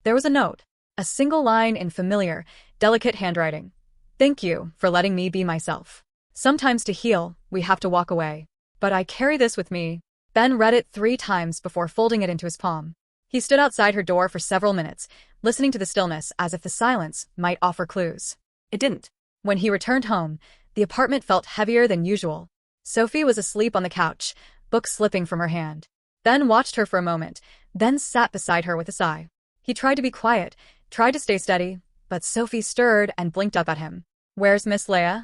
There was a note. A single line in familiar, delicate handwriting. Thank you for letting me be myself. Sometimes to heal, we have to walk away. But I carry this with me. Ben read it 3 times before folding it into his palm. He stood outside her door for several minutes, listening to the stillness as if the silence might offer clues. It didn't. When he returned home, the apartment felt heavier than usual. Sophie was asleep on the couch, book slipping from her hand. Ben watched her for a moment, then sat beside her with a sigh. He tried to be quiet, tried to stay steady, but Sophie stirred and blinked up at him. Where's Miss Laya?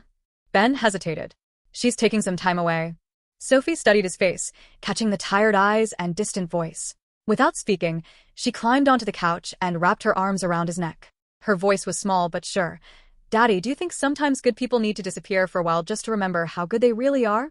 Ben hesitated. She's taking some time away. Sophie studied his face, catching the tired eyes and distant voice. Without speaking, she climbed onto the couch and wrapped her arms around his neck. Her voice was small but sure. Daddy, do you think sometimes good people need to disappear for a while just to remember how good they really are?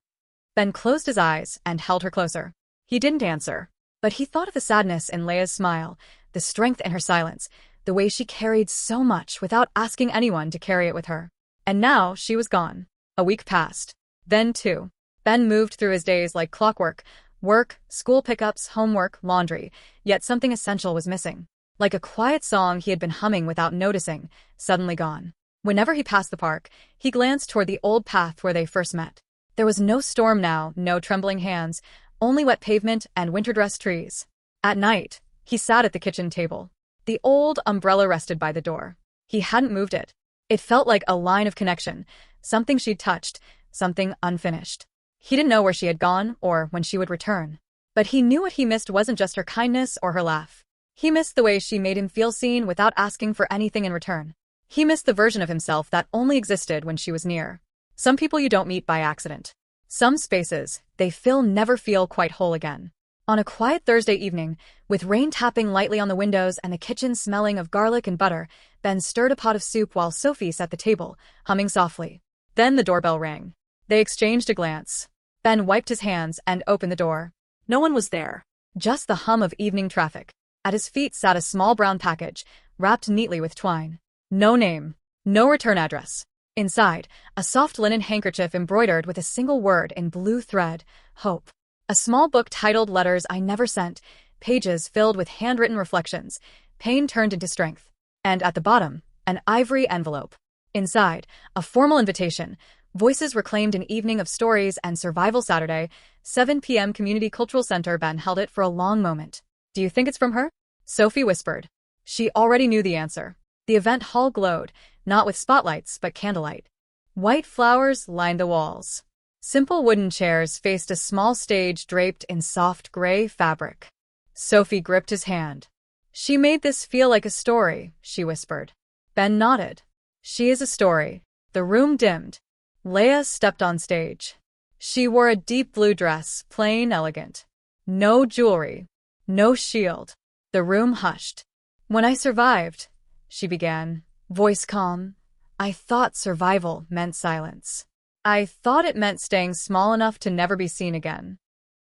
Ben closed his eyes and held her closer. He didn't answer, but he thought of the sadness in Laya's smile, the strength in her silence, the way she carried so much without asking anyone to carry it with her. And now she was gone. A week passed. Then 2. Ben moved through his days like clockwork. Work, school pickups, homework, laundry, yet something essential was missing. Like a quiet song he had been humming without noticing, suddenly gone. Whenever he passed the park, he glanced toward the old path where they first met. There was no storm now, no trembling hands, only wet pavement and winter-dressed trees. At night, he sat at the kitchen table. The old umbrella rested by the door. He hadn't moved it. It felt like a line of connection, something she'd touched, something unfinished. He didn't know where she had gone or when she would return. But he knew what he missed wasn't just her kindness or her laugh. He missed the way she made him feel seen without asking for anything in return. He missed the version of himself that only existed when she was near. Some people you don't meet by accident. Some spaces they fill never feel quite whole again. On a quiet Thursday evening, with rain tapping lightly on the windows and the kitchen smelling of garlic and butter, Ben stirred a pot of soup while Sophie sat at the table, humming softly. Then the doorbell rang. They exchanged a glance. Ben wiped his hands and opened the door. No one was there. Just the hum of evening traffic. At his feet sat a small brown package, wrapped neatly with twine. No name. No return address. Inside, a soft linen handkerchief embroidered with a single word in blue thread, hope. A small book titled Letters I Never Sent, pages filled with handwritten reflections, pain turned into strength. And at the bottom, an ivory envelope. Inside, a formal invitation. Voices reclaimed an evening of stories and survival Saturday, 7 p.m. Community Cultural Center. Ben held it for a long moment. Do you think it's from her? Sophie whispered. She already knew the answer. The event hall glowed, not with spotlights but candlelight. White flowers lined the walls. Simple wooden chairs faced a small stage draped in soft gray fabric. Sophie gripped his hand. She made this feel like a story, she whispered. Ben nodded. She is a story. The room dimmed. Laya stepped on stage. She wore a deep blue dress, plain, elegant. No jewelry. No shield. The room hushed. When I survived, she began, voice calm, I thought survival meant silence. I thought it meant staying small enough to never be seen again.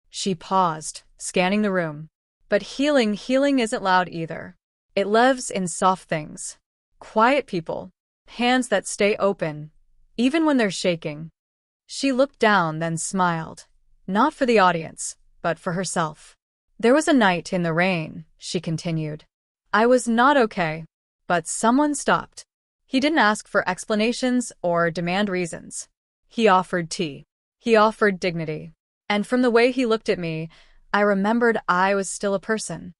She paused, scanning the room. But healing isn't loud either. It lives in soft things. Quiet people. Hands that stay open, even when they're shaking. She looked down, then smiled. Not for the audience, but for herself. There was a night in the rain, she continued. I was not okay, but someone stopped. He didn't ask for explanations or demand reasons. He offered tea. He offered dignity. And from the way he looked at me, I remembered I was still a person.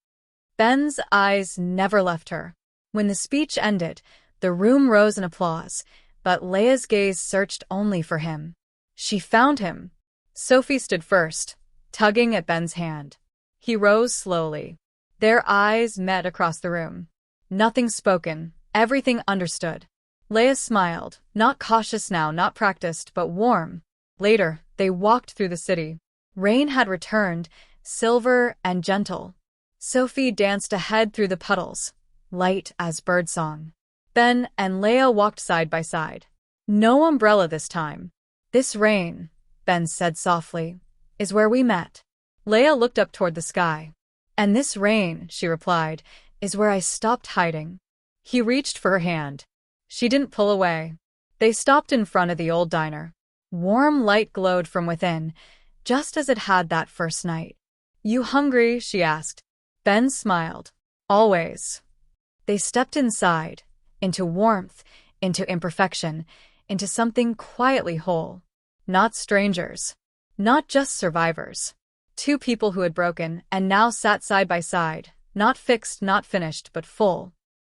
Ben's eyes never left her. When the speech ended, the room rose in applause, but Laya's gaze searched only for him. She found him. Sophie stood first, tugging at Ben's hand. He rose slowly. Their eyes met across the room. Nothing spoken, everything understood. Laya smiled, not cautious now, not practiced, but warm. Later, they walked through the city. Rain had returned, silver and gentle. Sophie danced ahead through the puddles, light as birdsong. Ben and Laya walked side by side. No umbrella this time. This rain, Ben said softly, is where we met. Laya looked up toward the sky. And this rain, she replied, is where I stopped hiding. He reached for her hand. She didn't pull away. They stopped in front of the old diner. Warm light glowed from within, just as it had that first night. You hungry? She asked. Ben smiled. Always. They stepped inside, into warmth, into imperfection, into something quietly whole. Not strangers. Not just survivors. Two people who had broken and now sat side by side, not fixed, not finished, but full.